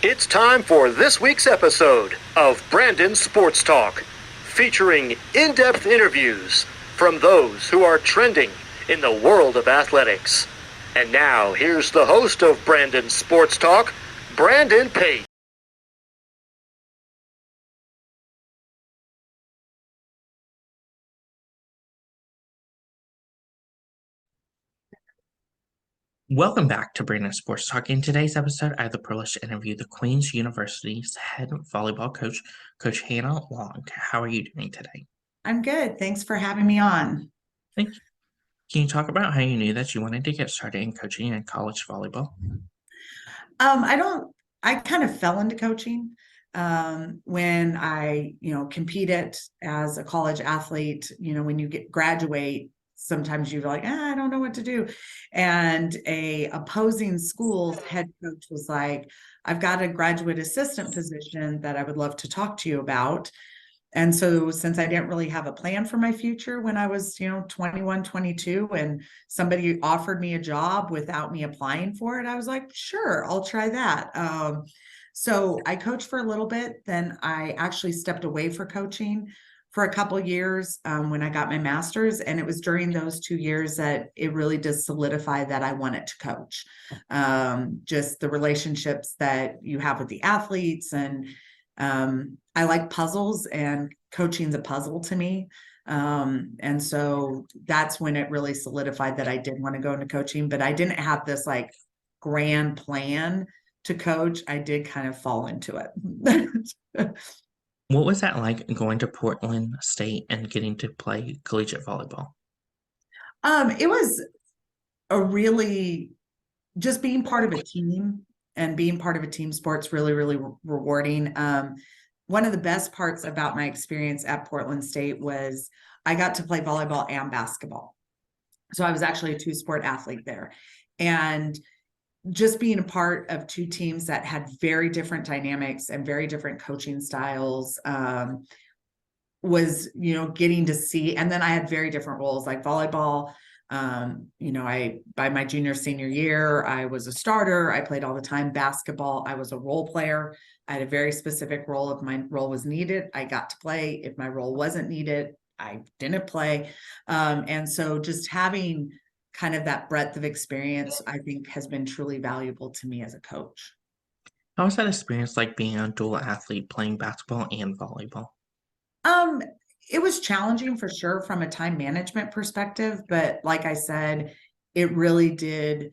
It's time for this week's episode of Brandon Sports Talk, featuring in-depth interviews from those who are trending in the world of athletics. And now, here's the host of Brandon Sports Talk, Brandon Pate. Welcome back to Brandon Sports Talk. In today's episode, I have the privilege to interview the Queen's University's head volleyball coach, Coach Hannah Long. How are you doing today? I'm good. Thanks for having me on. Thank you. Can you talk about how you knew that you wanted to get started in coaching in college volleyball? I don't, I kind of fell into coaching when I, competed as a college athlete. When you graduate, sometimes you're like, I don't know what to do. And a opposing school's head coach was like, I've got a graduate assistant position that I would love to talk to you about. And so since I didn't really have a plan for my future when I was, 21, 22, and somebody offered me a job without me applying for it, I was like, sure, I'll try that. So I coached for a little bit. Then I actually stepped away for coaching for a couple years when I got my master's. And it was during those 2 years that it really did solidify that I wanted to coach. Just the relationships that you have with the athletes, and I like puzzles, and coaching's a puzzle to me. And so that's when it really solidified that I did want to go into coaching, but I didn't have this like grand plan to coach. I did kind of fall into it. What was that like going to Portland State and getting to play collegiate volleyball? It was a really just being part of a team, and being part of a team sport's really, really rewarding. One of the best parts about my experience at Portland State was I got to play volleyball and basketball. So I was actually a two-sport athlete there. And just being a part of two teams that had very different dynamics and very different coaching styles was, getting to see. And then I had very different roles, like volleyball. I by my junior senior year, I was a starter. I played all the time. Basketball, I was a role player. I had a very specific role. If my role was needed, I got to play. If my role wasn't needed, I didn't play. And so just having kind of that breadth of experience, I think, has been truly valuable to me as a coach. How was that experience like being a dual athlete playing basketball and volleyball? Um, it was challenging for sure from a time management perspective, but like I said, it really did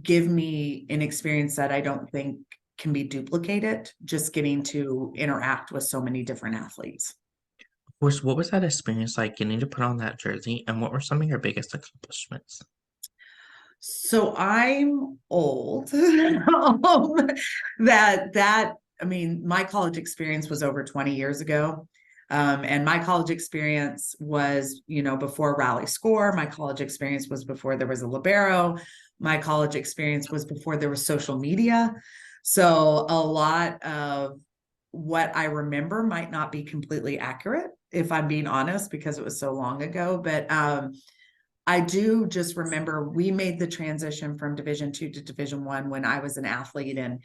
give me an experience that I don't think can be duplicated, just getting to interact with so many different athletes. Of course, what was that experience like getting to put on that jersey, and what were some of your biggest accomplishments? So I'm old. That I mean, my college experience was over 20 years ago. And my college experience was, before Rally Score. My college experience was before there was a libero. My college experience was before there was social media. So a lot of what I remember might not be completely accurate, if I'm being honest, because it was so long ago. But I do just remember we made the transition from Division II to Division I when I was an athlete, and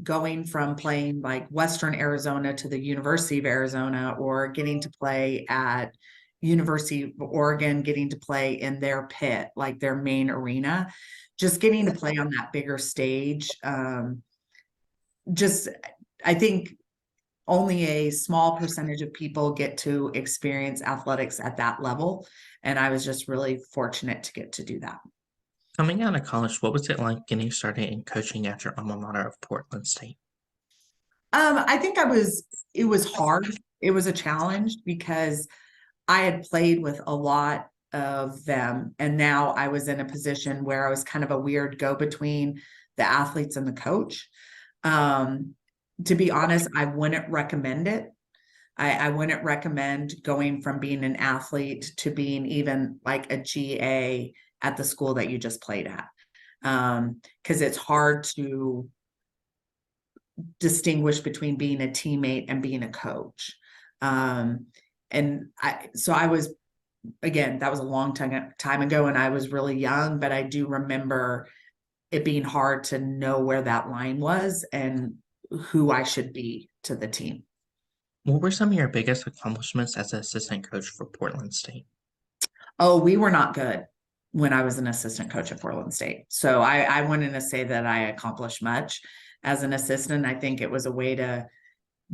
going from playing like Western Arizona to the University of Arizona, or getting to play at University of Oregon, getting to play in their pit, like their main arena, just getting to play on that bigger stage. Just, I think only a small percentage of people get to experience athletics at that level. And I was just really fortunate to get to do that. Coming out of college, what was it like getting started in coaching at your alma mater of Portland State? I think it was hard. It was a challenge because I had played with a lot of them. And now I was in a position where I was kind of a weird go between the athletes and the coach. Um, to be honest, I wouldn't recommend it. I wouldn't recommend going from being an athlete to being even like a GA at the school that you just played at. Because it's hard to distinguish between being a teammate and being a coach. Um, so I was, again, that was a long time ago, and I was really young, but I do remember it being hard to know where that line was and who I should be to the team. What were some of your biggest accomplishments as an assistant coach for Portland State? Oh, we were not good when I was an assistant coach at Portland State. So I wouldn't say that I accomplished much as an assistant. I think it was a way to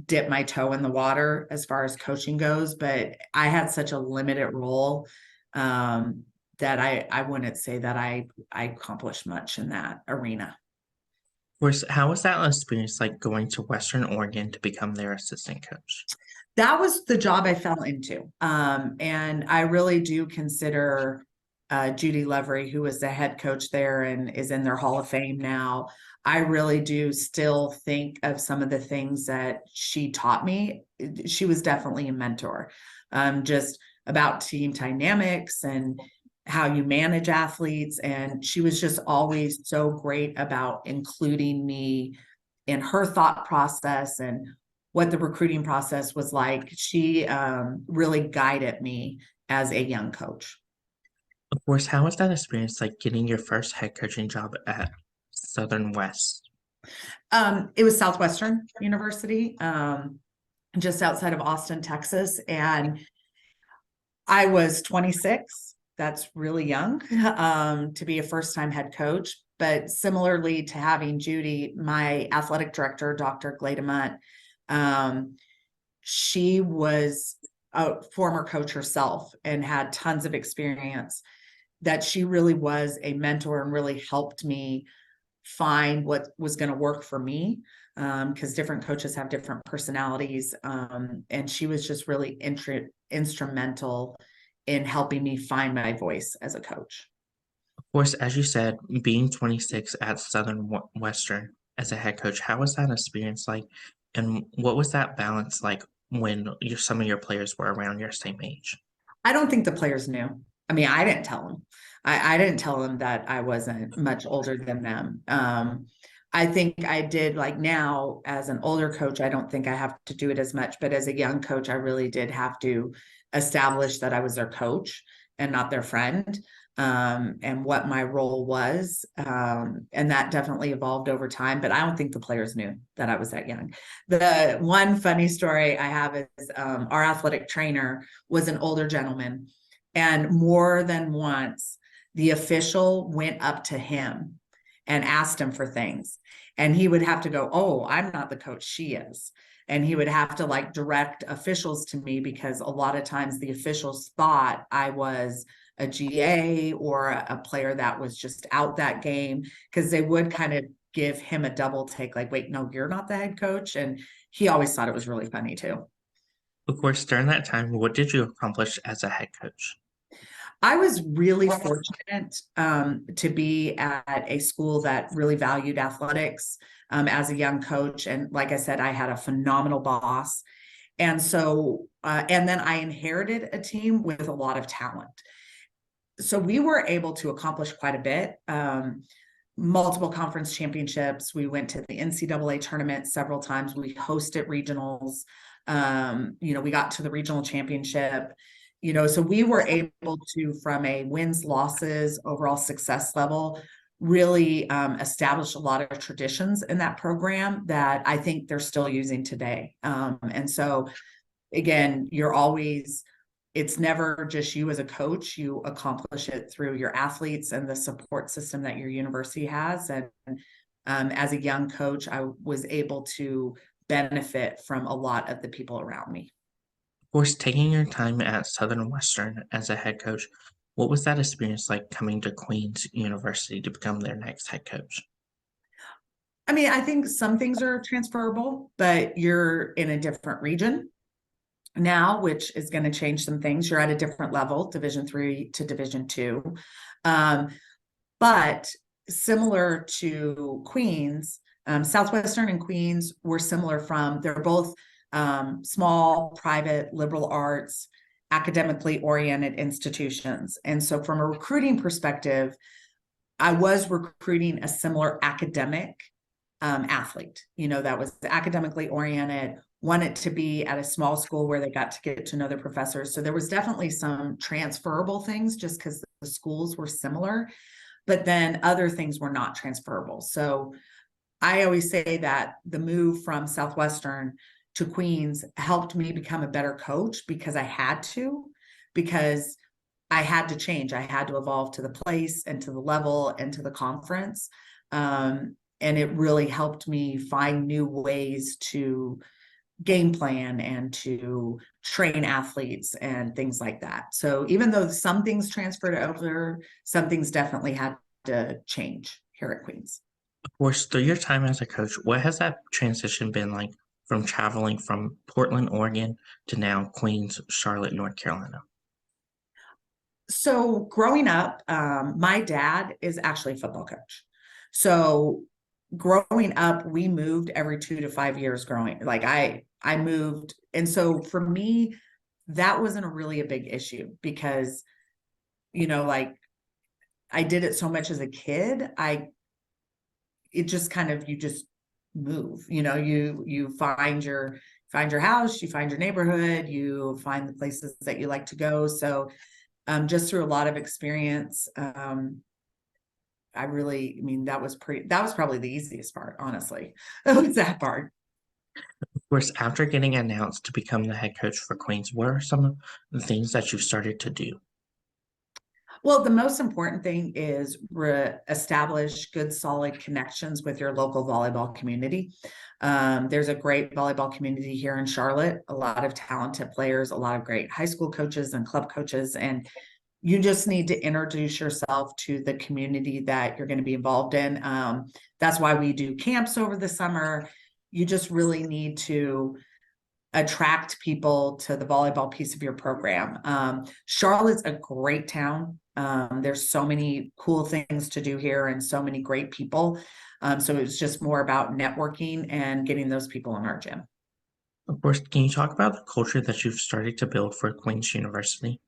dip my toe in the water as far as coaching goes, but I had such a limited role that I wouldn't say that I accomplished much in that arena. How was that experience like going to Western Oregon to become their assistant coach? That was the job I fell into. And I really do consider Judy Levery, who was the head coach there and is in their Hall of Fame now. I really do still think of some of the things that she taught me. She was definitely a mentor, just about team dynamics and how you manage athletes. And she was just always so great about including me in her thought process and what the recruiting process was like. She really guided me as a young coach. Of course, how was that experience like getting your first head coaching job at Southern West? It was Southwestern University, just outside of Austin, Texas. And I was 26. That's really young to be a first-time head coach. But similarly to having Judy, my athletic director, Dr. Glademont, she was a former coach herself and had tons of experience, that she really was a mentor and really helped me find what was going to work for me, because different coaches have different personalities. And she was just really instrumental in helping me find my voice as a coach. Of course, as you said, being 26 at Southern Western as a head coach, how was that experience like? And what was that balance like when some of your players were around your same age? I don't think the players knew. I mean, I didn't tell them. I didn't tell them that I wasn't much older than them. I think I did, like now as an older coach, I don't think I have to do it as much, but as a young coach, I really did have to establish that I was their coach and not their friend, and what my role was. And that definitely evolved over time, but I don't think the players knew that I was that young. The one funny story I have is our athletic trainer was an older gentleman, and more than once, the official went up to him and asked him for things. And he would have to go, "Oh, I'm not the coach, she is." And he would have to like direct officials to me, because a lot of times the officials thought I was a GA or a player that was just out that game, because they would kind of give him a double take, like, "Wait, no, you're not the head coach." And he always thought it was really funny too. Of course, during that time, what did you accomplish as a head coach? I was really fortunate to be at a school that really valued athletics as a young coach. And like I said, I had a phenomenal boss. And so, and then I inherited a team with a lot of talent. So we were able to accomplish quite a bit. Multiple conference championships. We went to the NCAA tournament several times. We hosted regionals. We got to the regional championship. So we were able to, from a wins, losses, overall success level, really establish a lot of traditions in that program that I think they're still using today. And so, again, it's never just you as a coach. You accomplish it through your athletes and the support system that your university has. And as a young coach, I was able to benefit from a lot of the people around me. Of course, taking your time at Southern Western as a head coach, what was that experience like coming to Queen's University to become their next head coach? I mean, I think some things are transferable, but you're in a different region now, which is going to change some things. You're at a different level, Division III to Division II. But similar to Queens, Southwestern and Queens were similar they're both small, private, liberal arts, academically oriented institutions. And so from a recruiting perspective, I was recruiting a similar academic athlete, that was academically oriented, wanted to be at a small school where they got to get to know their professors. So there was definitely some transferable things just because the schools were similar. but then other things were not transferable. So I always say that the move from Southwestern to Queens helped me become a better coach because I had to, because I had to change. I had to evolve to the place and to the level and to the conference. And it really helped me find new ways to game plan and to train athletes and things like that. So even though some things transferred over, some things definitely had to change here at Queens. Of course, through your time as a coach, what has that transition been like from traveling from Portland, Oregon to now Queens, Charlotte, North Carolina? So growing up, my dad is actually a football coach. So growing up, we moved every 2 to 5 years growing. Like I moved. And so for me, that wasn't really a big issue because, like I did it so much as a kid. It just kind of, you just move, you find your house, you find your neighborhood, you find the places that you like to go. So just through a lot of experience, that was probably the easiest part, honestly. It was that part. Of course, after getting announced to become the head coach for Queens, what are some of the things that you started to do? Well, the most important thing is establish good, solid connections with your local volleyball community. There's a great volleyball community here in Charlotte, a lot of talented players, a lot of great high school coaches and club coaches, and you just need to introduce yourself to the community that you're going to be involved in. That's why we do camps over the summer. You just really need to attract people to the volleyball piece of your program. Charlotte's a great town. There's so many cool things to do here and so many great people. So it's just more about networking and getting those people in our gym. Of course, can you talk about the culture that you've started to build for Queens University?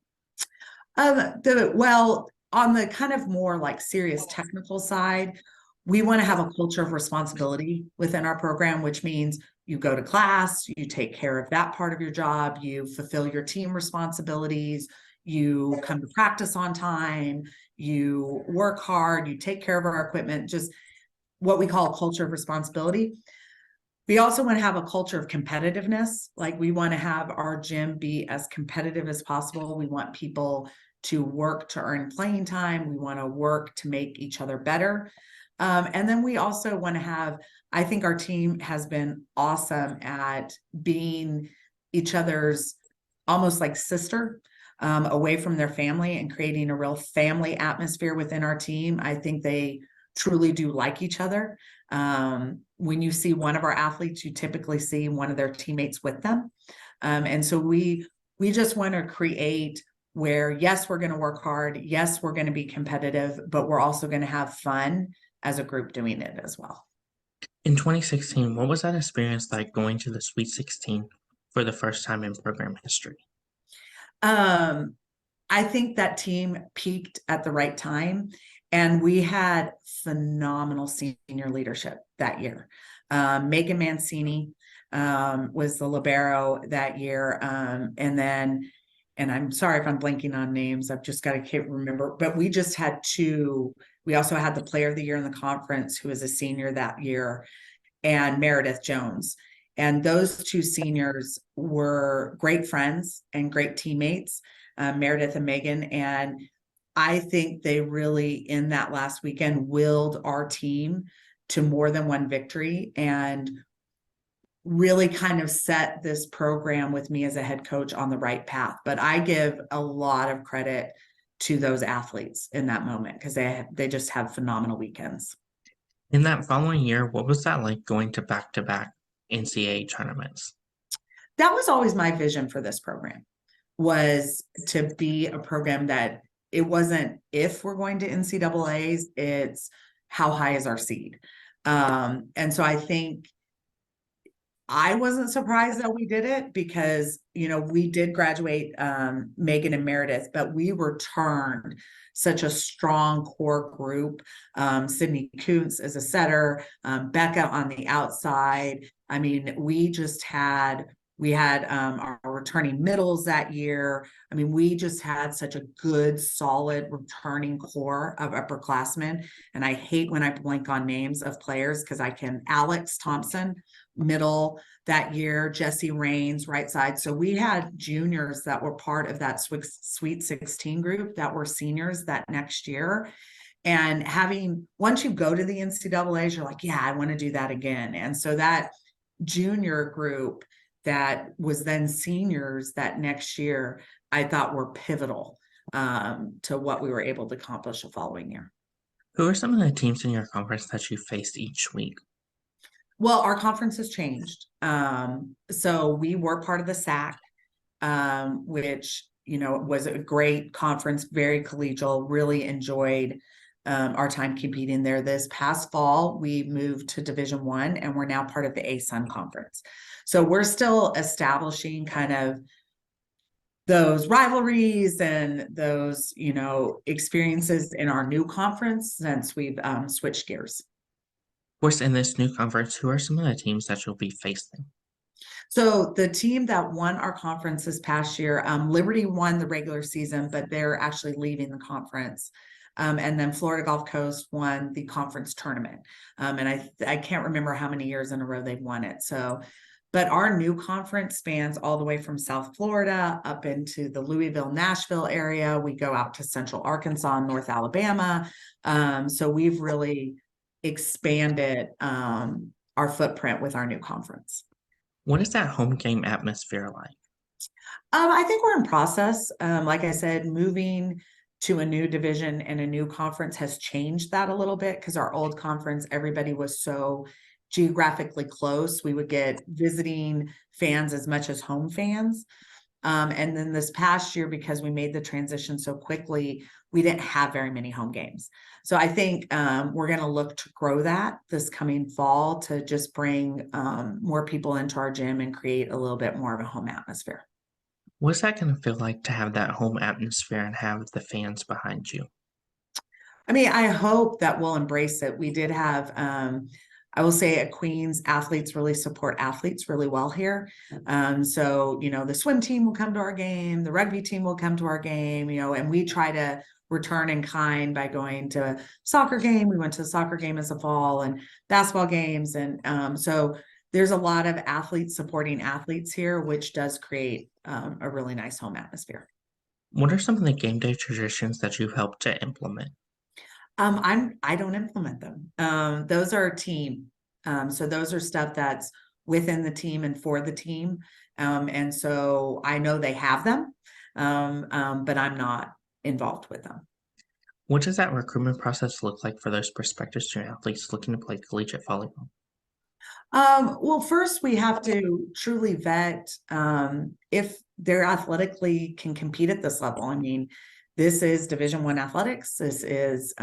Well, on the kind of more like serious technical side, we want to have a culture of responsibility within our program, which means you go to class, you take care of that part of your job, you fulfill your team responsibilities, you come to practice on time, you work hard, you take care of our equipment, just what we call a culture of responsibility. We also want to have a culture of competitiveness. Like we want to have our gym be as competitive as possible. We want people to work to earn playing time. We want to work to make each other better. And then we also want to I think our team has been awesome at being each other's almost like sister, away from their family and creating a real family atmosphere within our team. I think they truly do like each other. When you see one of our athletes, you typically see one of their teammates with them. And so we just want to create where, yes, we're going to work hard. Yes, we're going to be competitive, but we're also going to have fun as a group doing it as well. In 2016, what was that experience like going to the Sweet 16 for the first time in program history? I think that team peaked at the right time, and we had phenomenal senior leadership that year. Megan Mancini was the libero that year, and I'm sorry if I'm blanking on names. I've just got to remember, but we just had two. We also had the player of the year in the conference who was a senior that year, and Meredith Jones. And those two seniors were great friends and great teammates, Meredith and Megan. And I think they really, in that last weekend, willed our team to more than one victory and really kind of set this program with me as a head coach on the right path. But I give a lot of credit to those athletes in that moment because they just have phenomenal weekends. In that following year, what was that like going to back-to-back NCAA tournaments? That was always my vision for this program, was to be a program that it wasn't if we're going to NCAAs, it's how high is our seed. And so I think I wasn't surprised that we did it because, we did graduate Megan and Meredith, but we returned such a strong core group. Sydney Kuntz as a setter, Becca on the outside. I mean, we just had We had our returning middles that year. I mean, we just had such a good, solid returning core of upperclassmen. And I hate when I blank on names of players because Alex Thompson, middle that year, Jesse Rains, right side. So we had juniors that were part of that Sweet 16 group that were seniors that next year. And once you go to the NCAAs, you're like, yeah, I want to do that again. And so that junior group that was then seniors that next year, I thought were pivotal to what we were able to accomplish the following year. Who are some of the teams in your conference that you faced each week? Well, our conference has changed. So we were part of the SAC, which, was a great conference, very collegial, really enjoyed our time competing there. This past fall, we moved to Division I, and we're now part of the ASUN conference. So we're still establishing kind of those rivalries and those, experiences in our new conference since we've switched gears. Of course, in this new conference, who are some of the teams that you'll be facing? So the team that won our conference this past year, Liberty won the regular season, but they're actually leaving the conference. And then Florida Gulf Coast won the conference tournament. And I can't remember how many years in a row they've won it. But our new conference spans all the way from South Florida up into the Louisville, Nashville area. We go out to Central Arkansas and North Alabama. So we've really expanded our footprint with our new conference. What is that home game atmosphere like? I think we're in process. Like I said, moving to a new division and a new conference has changed that a little bit because our old conference, everybody was so geographically close. We would get visiting fans as much as home fans. And then this past year, because we made the transition so quickly, we didn't have very many home games. So I think we're going to look to grow that this coming fall to just bring more people into our gym and create a little bit more of a home atmosphere. What's that going to feel like to have that home atmosphere and have the fans behind you? I mean, I hope that we'll embrace it. We did have, I will say at Queens, athletes really support athletes really well here. So, the swim team will come to our game, the rugby team will come to our game, and we try to return in kind by going to a soccer game. We went to a soccer game as a fall and basketball games. And so there's a lot of athletes supporting athletes here, which does create a really nice home atmosphere. What are some of the game day traditions that you've helped to implement? I don't implement them. Those are team. So those are stuff that's within the team and for the team. And so I know they have them, but I'm not involved with them. What does that recruitment process look like for those prospective student athletes looking to play collegiate volleyball? Well, first we have to truly vet if they're athletically can compete at this level. I mean, this is Division I athletics. This is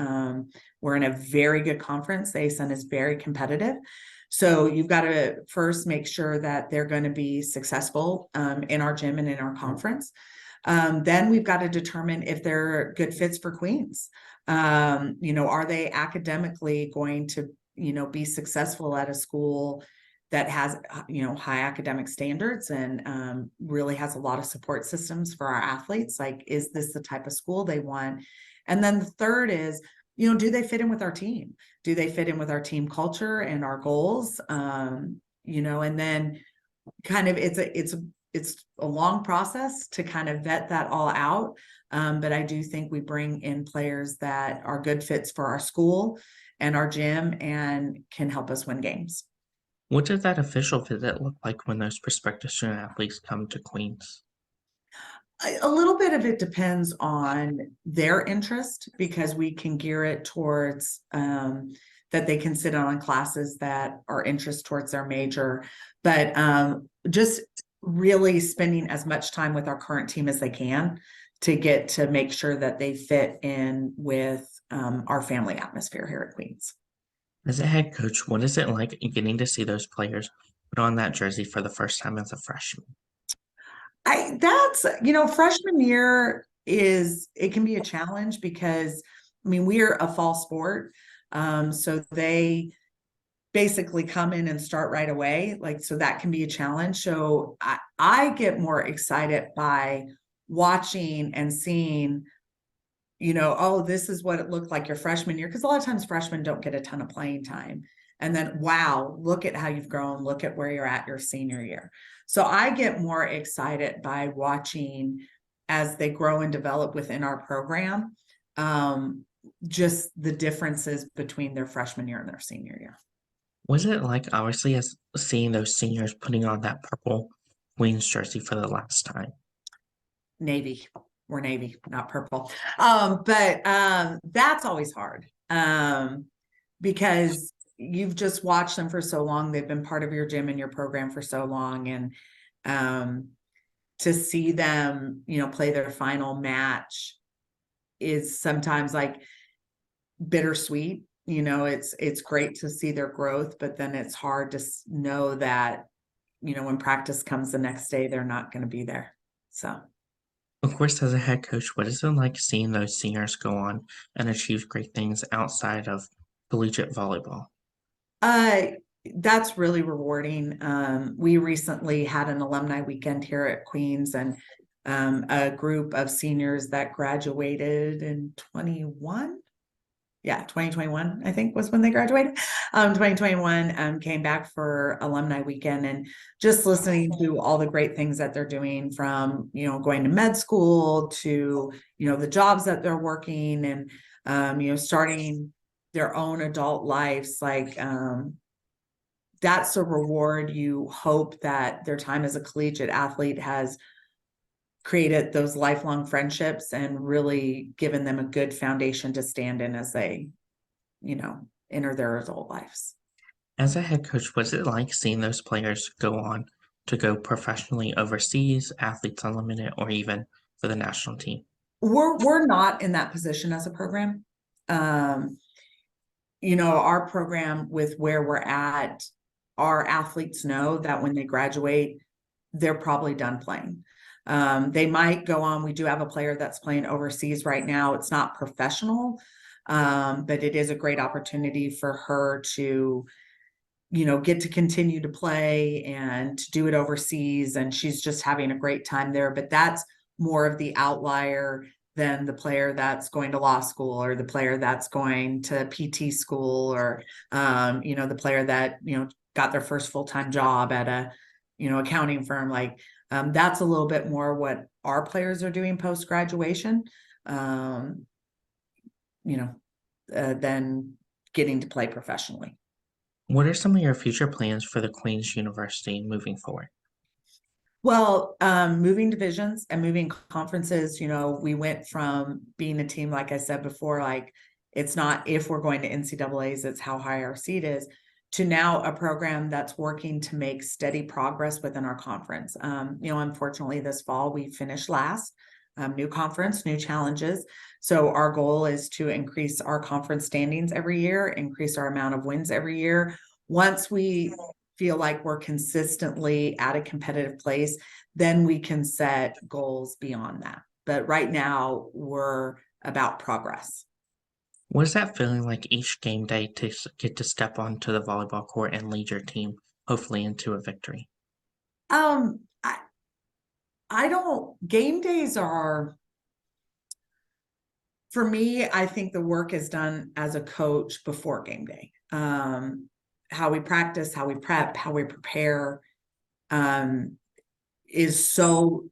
we're in a very good conference. The ASUN is very competitive. So you've got to first make sure that they're going to be successful in our gym and in our conference. Then we've got to determine if they're good fits for Queens. Are they academically going to, be successful at a school that has, high academic standards and really has a lot of support systems for our athletes? Like, is this the type of school they want? And then the third is, do they fit in with our team? Do they fit in with our team culture and our goals? And then kind of it's a long process to kind of vet that all out. But I do think we bring in players that are good fits for our school and our gym and can help us win games. What does that official visit look like when those prospective student athletes come to Queens? A little bit of it depends on their interest because we can gear it towards that they can sit on classes that are interest towards their major, but just really spending as much time with our current team as they can to get to make sure that they fit in with our family atmosphere here at Queens. As a head coach, what is it like getting to see those players put on that jersey for the first time as a freshman? Freshman year it can be a challenge because, I mean, we're a fall sport. So they basically come in and start right away. Like, so that can be a challenge. So I get more excited by watching and seeing, oh, this is what it looked like your freshman year. Because a lot of times freshmen don't get a ton of playing time. And then, wow, look at how you've grown. Look at where you're at your senior year. So I get more excited by watching as they grow and develop within our program, just the differences between their freshman year and their senior year. Was it like, obviously, as seeing those seniors putting on that purple Queens jersey for the last time? Navy. We're Navy, not purple. But that's always hard because you've just watched them for so long. They've been part of your gym and your program for so long. And to see them, play their final match is sometimes like bittersweet. It's great to see their growth, but then it's hard to know that, when practice comes the next day, they're not going to be there. So. Of course, as a head coach, what is it like seeing those seniors go on and achieve great things outside of collegiate volleyball? That's really rewarding. We recently had an alumni weekend here at Queens, and a group of seniors that graduated in 2021, I think was when they graduated. 2021 came back for alumni weekend, and just listening to all the great things that they're doing, from going to med school to the jobs that they're working, and starting their own adult lives. Like that's a reward. You hope that their time as a collegiate athlete has created those lifelong friendships and really given them a good foundation to stand in as they, enter their adult lives. As a head coach, was it like seeing those players go on to go professionally overseas, Athletes Unlimited, or even for the national team? We're not in that position as a program. Our program, with where we're at, our athletes know that when they graduate, they're probably done playing. They might go on. We do have a player that's playing overseas right now. It's not professional, but it is a great opportunity for her to, get to continue to play and to do it overseas. And she's just having a great time there. But that's more of the outlier than the player that's going to law school, or the player that's going to PT school, or, the player that, got their first full-time job at a, accounting firm. Like, that's a little bit more what our players are doing post-graduation, than getting to play professionally. What are some of your future plans for the Queen's University moving forward? Well, moving divisions and moving conferences, we went from being a team, like I said before, like it's not if we're going to NCAAs, it's how high our seed is, to now a program that's working to make steady progress within our conference. Unfortunately, this fall we finished last. New conference, new challenges. So our goal is to increase our conference standings every year, increase our amount of wins every year. Once we feel like we're consistently at a competitive place, then we can set goals beyond that. But right now, we're about progress. What is that feeling like each game day to get to step onto the volleyball court and lead your team, hopefully into a victory? I don't, game days are, for me, I think the work is done as a coach before game day. How we practice, how we prep, how we prepare, there's so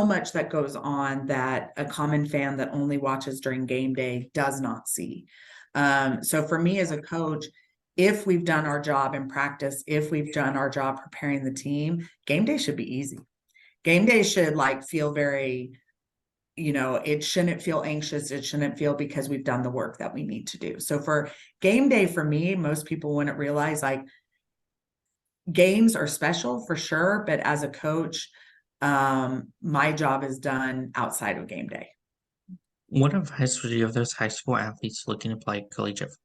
much that goes on that a common fan that only watches during game day does not see. So for me as a coach, if we've done our job in practice, if we've done our job preparing the team, game day should be easy. Game day should feel very, it shouldn't feel anxious. It shouldn't feel because we've done the work that we need to do. So for game day, for me, most people wouldn't realize games are special for sure. But as a coach, my job is done outside of game day. What advice would you give those high school athletes looking to play collegiate?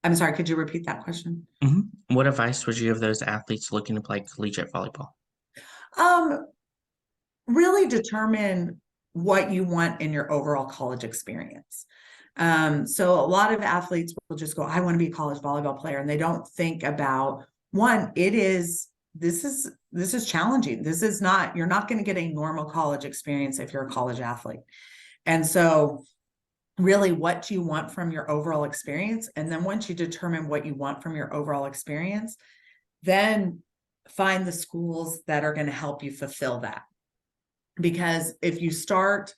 I'm sorry, could you repeat that question? What advice would you give those athletes looking to play collegiate volleyball? Really determine what you want in your overall college experience. So a lot of athletes will just go, I want to be a college volleyball player. And they don't think about one, this is challenging. This is not, you're not going to get a normal college experience if you're a college athlete. And so really, what do you want from your overall experience? And then once you determine what you want from your overall experience, then find the schools that are going to help you fulfill that. Because if you start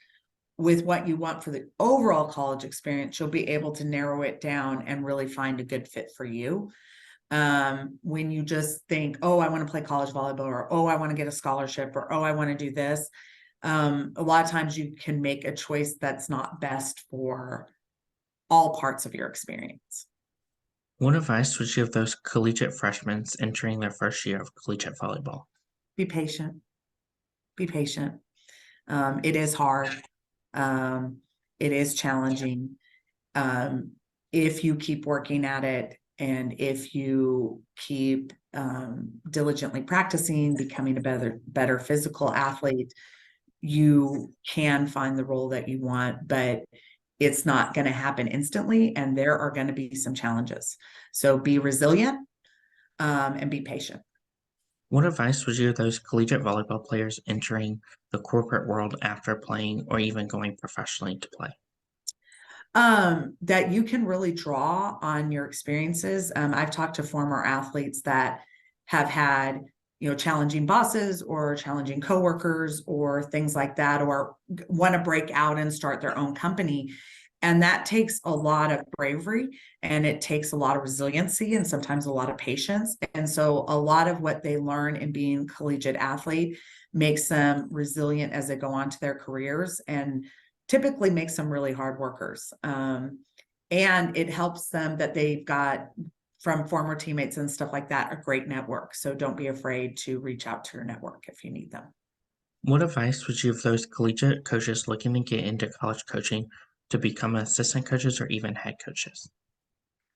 with what you want for the overall college experience, you'll be able to narrow it down and really find a good fit for you. When you just think, oh, I want to play college volleyball, or oh, I want to get a scholarship, or oh, I want to do this. A lot of times you can make a choice that's not best for all parts of your experience. What advice would you give those collegiate freshmen entering their first year of collegiate volleyball? Be patient. Be patient. It is hard. It is challenging. If you keep working at it, and if you keep diligently practicing, becoming a better physical athlete, you can find the role that you want, but it's not going to happen instantly, and there are going to be some challenges. So be resilient, and be patient. What advice would you give those collegiate volleyball players entering the corporate world after playing or even going professionally to play? That you can really draw on your experiences. I've talked to former athletes that have had, challenging bosses or challenging coworkers or things like that, or want to break out and start their own company. And that takes a lot of bravery, and it takes a lot of resiliency, and sometimes a lot of patience. And so a lot of what they learn in being a collegiate athlete makes them resilient as they go on to their careers, and typically makes them really hard workers. And it helps them that they've got, from former teammates and stuff like that, a great network. So don't be afraid to reach out to your network if you need them. What advice would you give those collegiate coaches looking to get into college coaching to become assistant coaches or even head coaches?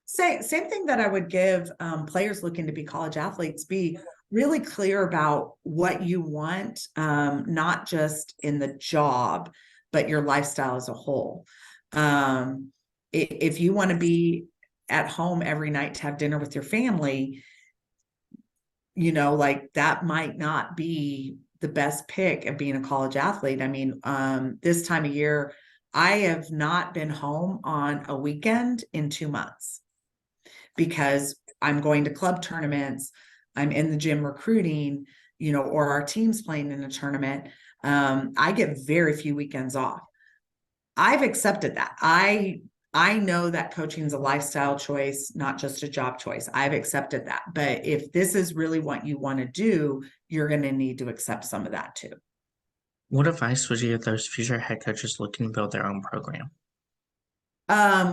Same thing that I would give players looking to be college athletes. Be really clear about what you want, not just in the job, but your lifestyle as a whole. If you want to be at home every night to have dinner with your family, like that might not be the best pick of being a college athlete. I mean, this time of year, I have not been home on a weekend in 2 months because I'm going to club tournaments, I'm in the gym recruiting, or our team's playing in a tournament. I get very few weekends off. I've accepted that. I know that coaching is a lifestyle choice, not just a job choice. I've accepted that. But if this is really what you want to do, you're going to need to accept some of that too. What advice would you give those future head coaches looking to build their own program?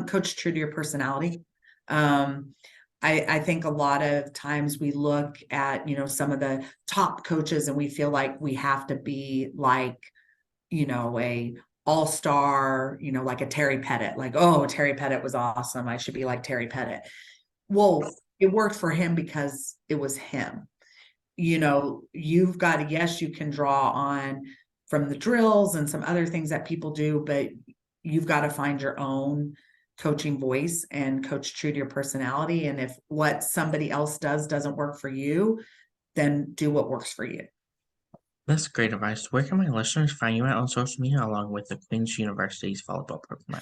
Coach true to your personality. I think a lot of times we look at, some of the top coaches and we feel like we have to be like, a all-star, like a Terry Pettit, like, oh, Terry Pettit was awesome, I should be like Terry Pettit. Well, it worked for him because it was him. You've got yes, you can draw on from the drills and some other things that people do, but you've got to find your own coaching voice and coach true to your personality. And if what somebody else doesn't work for you, then do what works for you. That's great advice. Where can my listeners find you at on social media along with the Queen's University's volleyball program?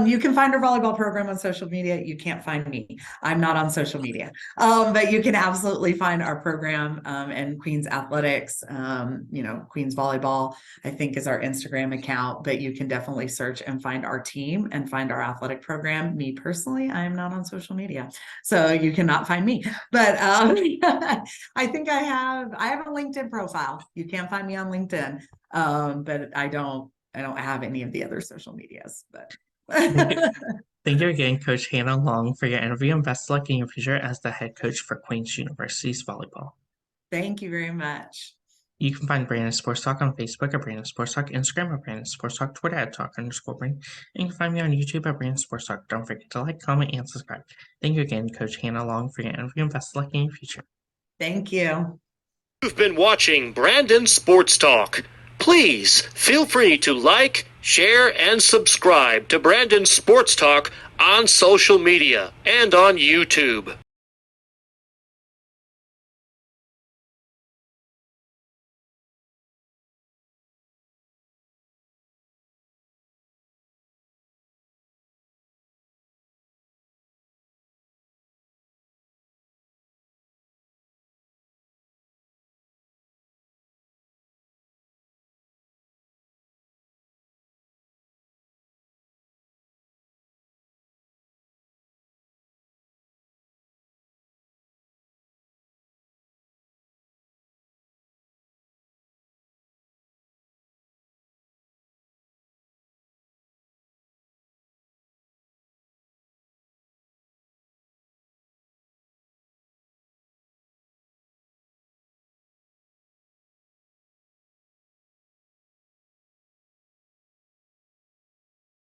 You can find our volleyball program on social media. You can't find me. I'm not on social media. But you can absolutely find our program and Queen's Athletics, Queen's Volleyball, I think is our Instagram account, but you can definitely search and find our team and find our athletic program. Me personally, I am not on social media, so you cannot find me. But I think I have a LinkedIn profile. You can find me on LinkedIn, but I don't have any of the other social medias, but Thank you again, Coach Hannah Long, for your interview, and best of luck in your future as the head coach for Queen's University's volleyball. Thank you very much. You can find Brandon Sports Talk on Facebook at Brandon Sports Talk, Instagram at Brandon Sports Talk, Twitter at Talk_Brandon, and you can find me on YouTube at Brandon Sports Talk. Don't forget to like, comment, and subscribe. Thank you again, Coach Hannah Long, for your interview, and best of luck in your future. Thank you. You've been watching Brandon Sports Talk. Please feel free to like, share, and subscribe to Brandon Sports Talk on social media and on YouTube.